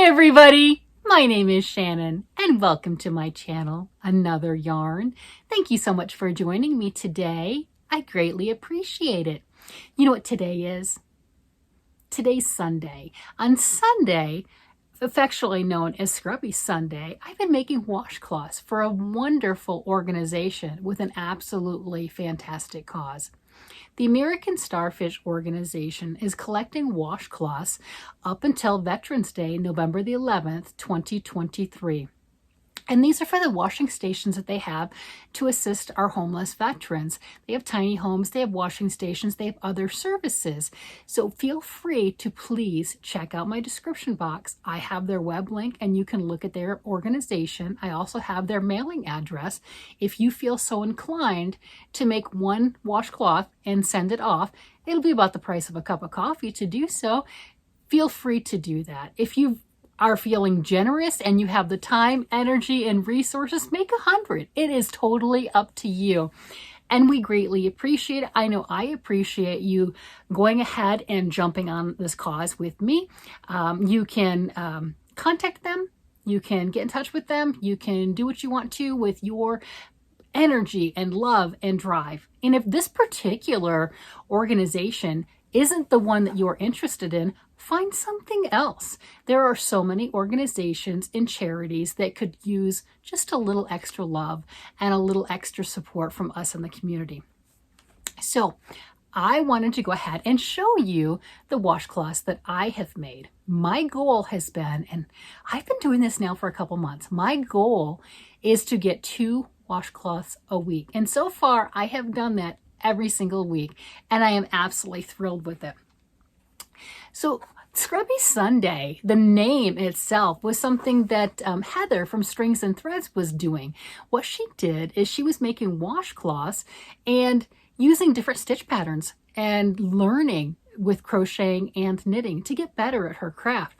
everybody, my name is Shannon and welcome to my channel, Another Yarn. Thank you so much for joining me today. I greatly appreciate it. You know what today is? Today's Sunday. On Sunday, affectionately known as Scrubby Sunday, I've been making washcloths for a wonderful organization with an absolutely fantastic cause. The American Starfish Organization is collecting washcloths up until Veterans Day, November the 11th, 2023. And these are for the washing stations that they have to assist our homeless veterans. They have tiny homes, they have washing stations, they have other services. So feel free to please check out my description box. I have their web link and you can look at their organization. I also have their mailing address. If you feel so inclined to make one washcloth and send it off, it'll be about the price of a cup of coffee to do so. Feel free to do that. If you are feeling generous and you have the time, energy, and resources, make 100. It is totally up to you. And we greatly appreciate it. I know I appreciate you going ahead and jumping on this cause with me. You can contact them. You can get in touch with them. You can do what you want to with your energy and love and drive. And if this particular organization isn't the one that you're interested in, find something else. There are so many organizations and charities that could use just a little extra love and a little extra support from us in the community. So I wanted to go ahead and show you the washcloths that I have made. My goal has been, and I've been doing this now for a couple months, my goal is to get 2 washcloths a week. And so far I have done that every single week, and I am absolutely thrilled with it. So Scrubby Sunday, the name itself was something that Heather from Strings and Threads was doing. What she did is she was making washcloths and using different stitch patterns and learning with crocheting and knitting to get better at her craft.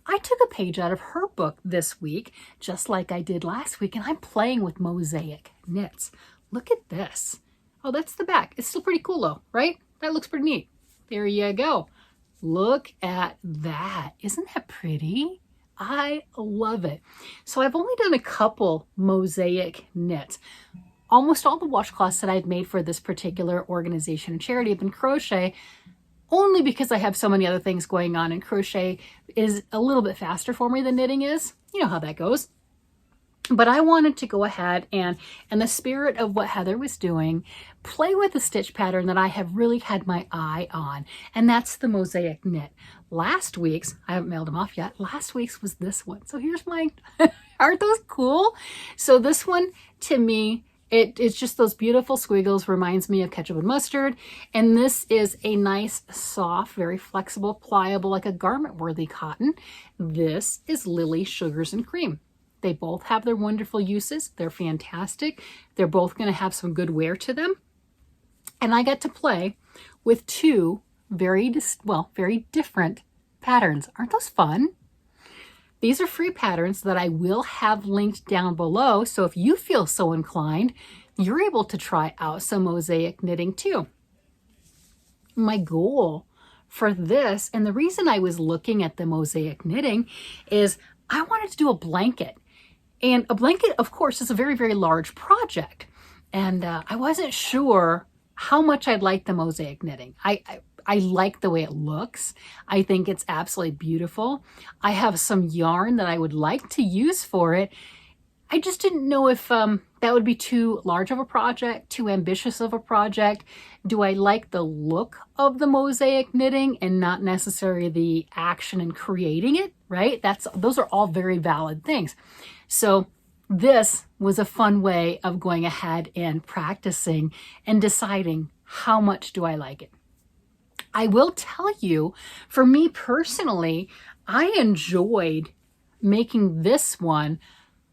I took a page out of her book this week, just like I did last week, and I'm playing with Mosaic knits. Look at this. Oh, that's the back. It's still pretty cool though, right? That looks pretty neat. There you go. Look at that. Isn't that pretty? I love it. So I've only done a couple mosaic knits. Almost all the washcloths that I've made for this particular organization and charity have been crochet, only because I have so many other things going on, and crochet is a little bit faster for me than knitting is. You know how that goes. But I wanted to go ahead and, in the spirit of what Heather was doing, play with a stitch pattern that I have really had my eye on, and that's the mosaic knit. Last week's, I haven't mailed them off yet, last week's was this one. So here's mine. Aren't those cool? So this one, to me, it's just those beautiful squiggles, reminds me of ketchup and mustard. And this is a nice, soft, very flexible, pliable, like a garment-worthy cotton. This is Lily Sugars and Cream. They both have their wonderful uses. They're fantastic. They're both going to have some good wear to them. And I got to play with 2 very different patterns. Aren't those fun? These are free patterns that I will have linked down below. So if you feel so inclined, you're able to try out some mosaic knitting too. My goal for this, and the reason I was looking at the mosaic knitting, is I wanted to do a blanket. And a blanket, of course, is a very, very large project. And I wasn't sure how much I'd like the mosaic knitting. I like the way it looks. I think it's absolutely beautiful. I have some yarn that I would like to use for it. I just didn't know if that would be too large of a project, too ambitious of a project. Do I like the look of the mosaic knitting and not necessarily the action in creating it, right? Those are all very valid things. So this was a fun way of going ahead and practicing and deciding how much do I like it. I will tell you, for me personally, I enjoyed making this one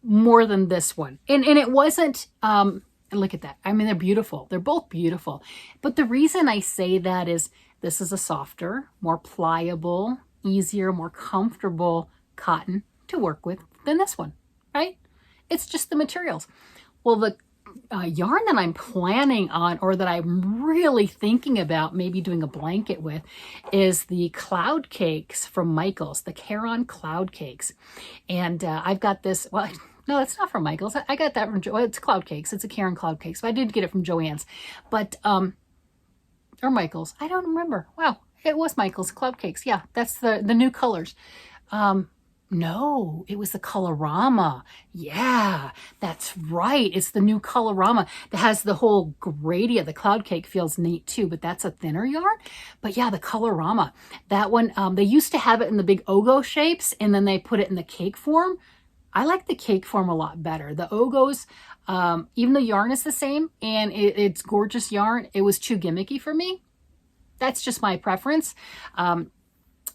more than this one. And it wasn't, and look at that. I mean, they're beautiful. They're both beautiful. But the reason I say that is this is a softer, more pliable, easier, more comfortable cotton to work with than this one, right? It's just the materials. Well, the yarn that I'm planning on, or that I'm really thinking about maybe doing a blanket with, is the cloud cakes from Michaels, the Caron cloud cakes. And I've got this, well, no, it's not from Michaels. I got that from it's cloud cakes. It's a Caron cloud cakes, but I did get it from Joann's. But, or Michaels, I don't remember. Wow, it was Michaels cloud cakes. Yeah, that's the new colors. No, it was the Colorama. Yeah, that's right. It's the new Colorama that has the whole gradient. The cloud cake feels neat too, but that's a thinner yarn. But yeah, the Colorama, that one, they used to have it in the big Ogo shapes, and then they put it in the cake form. I like the cake form a lot better. The Ogos, even though yarn is the same and it's gorgeous yarn, it was too gimmicky for me. That's just my preference.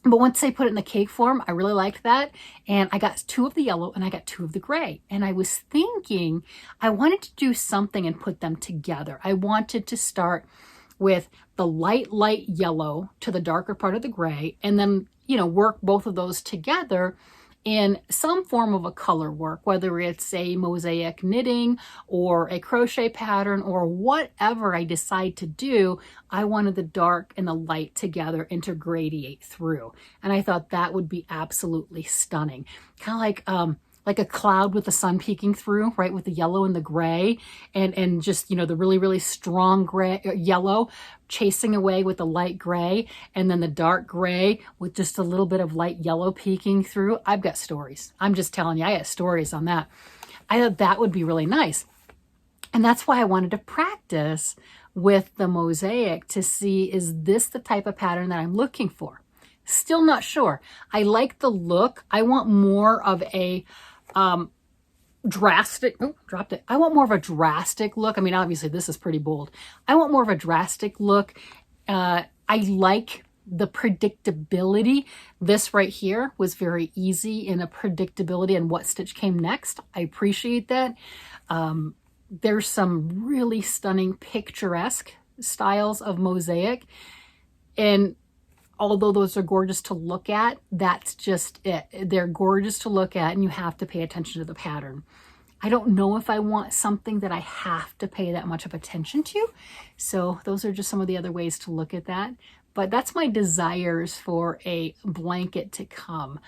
But once they put it in the cake form, I really liked that. And I got 2 of the yellow and I got 2 of the gray. And I was thinking I wanted to do something and put them together. I wanted to start with the light yellow to the darker part of the gray, and then, work both of those together in some form of a color work, whether it's a mosaic knitting or a crochet pattern or whatever I decide to do. I wanted the dark and the light together and to gradiate through. And I thought that would be absolutely stunning. Kind of like a cloud with the sun peeking through, right? With the yellow and the gray, and just, the really, really strong gray, yellow chasing away with the light gray, and then the dark gray with just a little bit of light yellow peeking through. I've got stories. I'm just telling you, I got stories on that. I thought that would be really nice. And that's why I wanted to practice with the mosaic to see, is this the type of pattern that I'm looking for? Still not sure. I like the look. I want more of a drastic, dropped it. I want more of a drastic look. I mean, obviously this is pretty bold. I want more of a drastic look. I like the predictability. This right here was very easy in a predictability and what stitch came next. I appreciate that. There's some really stunning picturesque styles of mosaic, and although those are gorgeous to look at, that's just it. They're gorgeous to look at, and you have to pay attention to the pattern. I don't know if I want something that I have to pay that much of attention to. So those are just some of the other ways to look at that. But that's my desires for a blanket to come.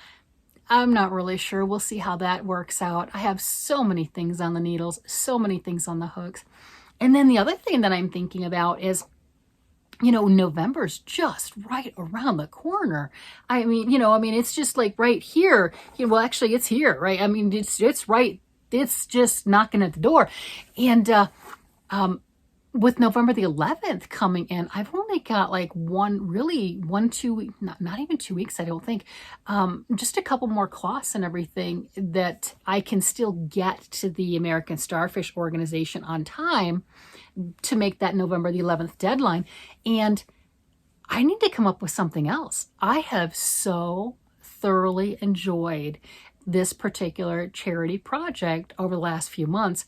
I'm not really sure. We'll see how that works out. I have so many things on the needles, so many things on the hooks. And then the other thing that I'm thinking about is, November's just right around the corner. I mean, it's just like right here. Well, actually it's here, right? I mean, it's right. It's just knocking at the door. And, with November the 11th coming in, I've only got like 2 weeks, not even 2 weeks, I don't think, just a couple more cloths and everything that I can still get to the American Starfish Organization on time to make that November the 11th deadline. And I need to come up with something else. I have so thoroughly enjoyed this particular charity project over the last few months.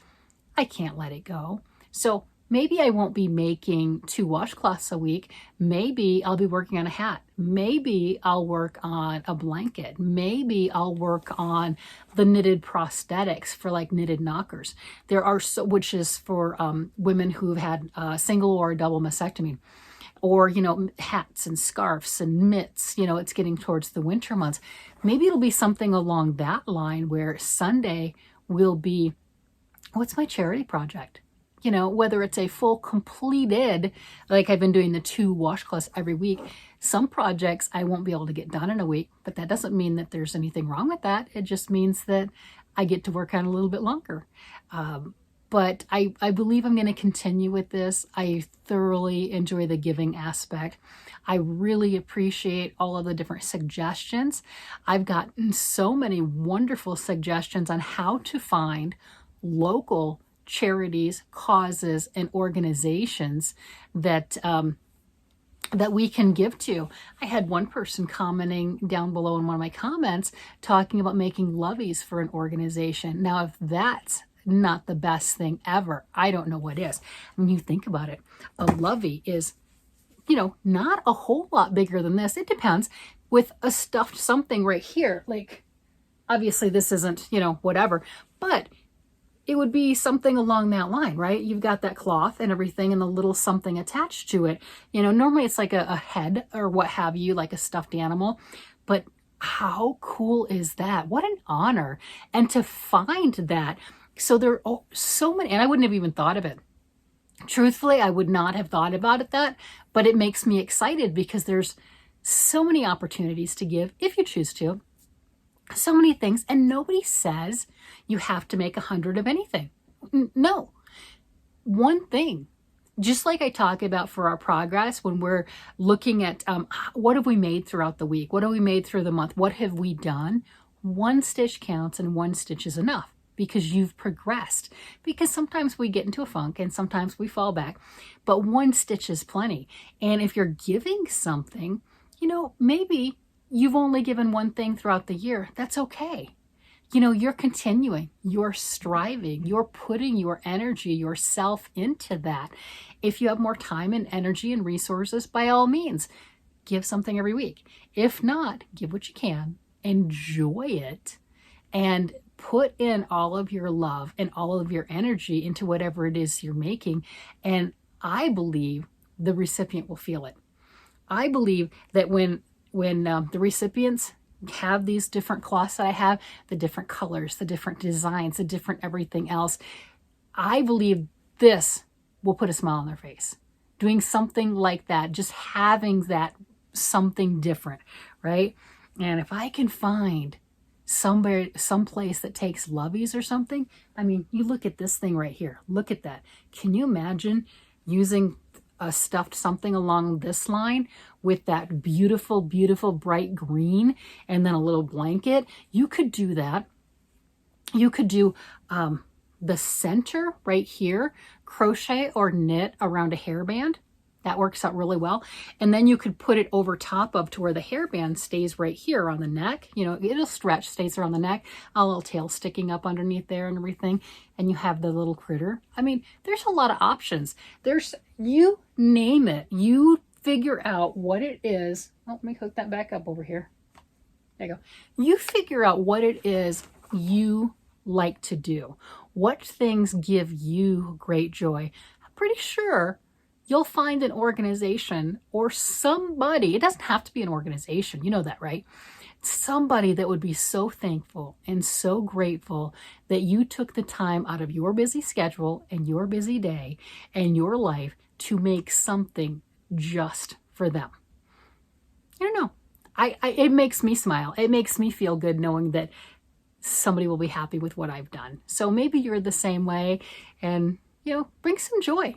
I can't let it go. So maybe I won't be making 2 washcloths a week. Maybe I'll be working on a hat. Maybe I'll work on a blanket. Maybe I'll work on the knitted prosthetics for like knitted knockers. There are which is for women who've had a single or a double mastectomy. Or, hats and scarves and mitts. It's getting towards the winter months. Maybe it'll be something along that line where Sunday will be, what's my charity project? Whether it's a full completed, like I've been doing the 2 washcloths every week. Some projects I won't be able to get done in a week, but that doesn't mean that there's anything wrong with that. It just means that I get to work on a little bit longer. But I believe I'm going to continue with this. I thoroughly enjoy the giving aspect. I really appreciate all of the different suggestions. I've gotten so many wonderful suggestions on how to find local charities, causes, and organizations that that we can give to. I had one person commenting down below in one of my comments talking about making loveys for an organization. Now, if that's not the best thing ever, I don't know what is. When you think about it, a lovey is, not a whole lot bigger than this. It depends. With a stuffed something right here, like obviously this isn't, whatever, but it would be something along that line, right? You've got that cloth and everything and the little something attached to it. Normally it's like a head or what have you, like a stuffed animal. But how cool is that? What an honor. And to find that. So there are so many, and I wouldn't have even thought of it. Truthfully, I would not have thought about it but it makes me excited because there's so many opportunities to give if you choose to. So many things, and nobody says you have to make 100 of anything. No. One thing, just like I talk about for our progress when we're looking at what have we made throughout the week? What have we made through the month? What have we done? One stitch counts and one stitch is enough because you've progressed. Because sometimes we get into a funk and sometimes we fall back, but one stitch is plenty. And if you're giving something, maybe you've only given one thing throughout the year. That's okay. You're continuing, you're striving, you're putting your energy, yourself into that. If you have more time and energy and resources, by all means, give something every week. If not, give what you can, enjoy it, and put in all of your love and all of your energy into whatever it is you're making. And I believe the recipient will feel it. I believe that when the recipients have these different cloths that I have, the different colors, the different designs, the different everything else, I believe this will put a smile on their face. Doing something like that, just having that something different, right? And if I can find someplace that takes loveys or something, you look at this thing right here. Look at that. Can you imagine using a stuffed something along this line with that beautiful, beautiful bright green and then a little blanket? You could do that. You could do the center right here, crochet or knit around a hairband. That works out really well. And then you could put it over top of to where the hairband stays right here on the neck. It'll stretch, stays around the neck, a little tail sticking up underneath there and everything. And you have the little critter. There's a lot of options. You name it. You figure out what it is. Oh, let me hook that back up over here. There you go. You figure out what it is you like to do. What things give you great joy. I'm pretty sure you'll find an organization or somebody, it doesn't have to be an organization, you know that, right? Somebody that would be so thankful and so grateful that you took the time out of your busy schedule and your busy day and your life to make something just for them. I don't know. It makes me smile. It makes me feel good knowing that somebody will be happy with what I've done. So maybe you're the same way and, bring some joy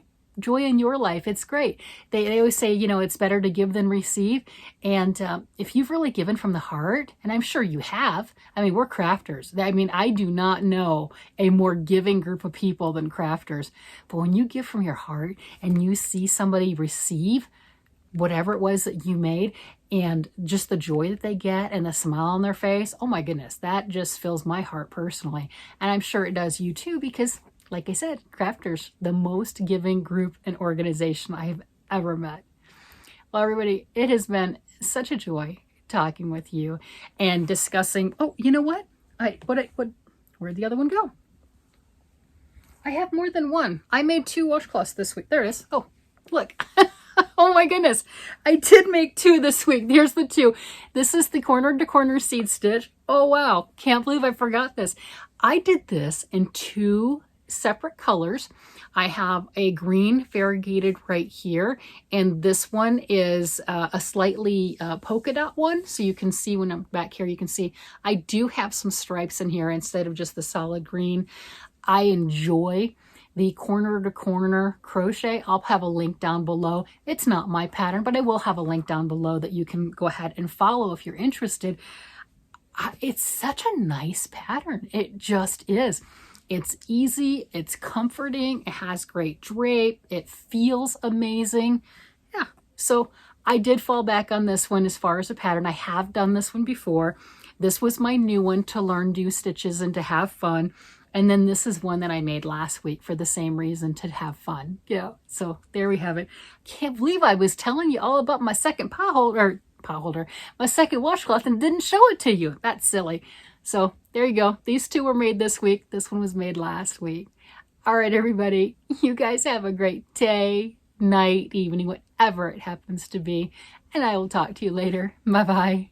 in your life. It's great. They always say, it's better to give than receive. And if you've really given from the heart, and I'm sure you have, we're crafters. I do not know a more giving group of people than crafters. But when you give from your heart and you see somebody receive whatever it was that you made and just the joy that they get and the smile on their face, oh my goodness, that just fills my heart personally. And I'm sure it does you too, because like I said, crafters, the most giving group and organization I have ever met. Well, everybody, it has been such a joy talking with you and discussing. Oh, you know what? Where'd the other one go? I have more than one. I made 2 washcloths this week. There it is. Oh, look. Oh my goodness. I did make 2 this week. Here's the 2. This is the corner to corner seed stitch. Oh wow. Can't believe I forgot this. I did this in 2 separate colors. I have a green variegated right here, and this one is a slightly polka dot one. So you can see when I'm back here, you can see I do have some stripes in here instead of just the solid green. I enjoy the corner to corner crochet. I'll have a link down below. It's not my pattern, but I will have a link down below that you can go ahead and follow if you're interested. It's such a nice pattern. It just is. It's easy, it's comforting, it has great drape, it feels amazing. Yeah, so I did fall back on this one as far as a pattern. I have done this one before. This was my new one to learn new stitches and to have fun. And then this is one that I made last week for the same reason, to have fun. Yeah, so there we have it. Can't believe I was telling you all about my second my second washcloth and didn't show it to you. That's silly. So there you go. These two were made this week. This one was made last week. All right, everybody, you guys have a great day, night, evening, whatever it happens to be. And I will talk to you later. Bye-bye.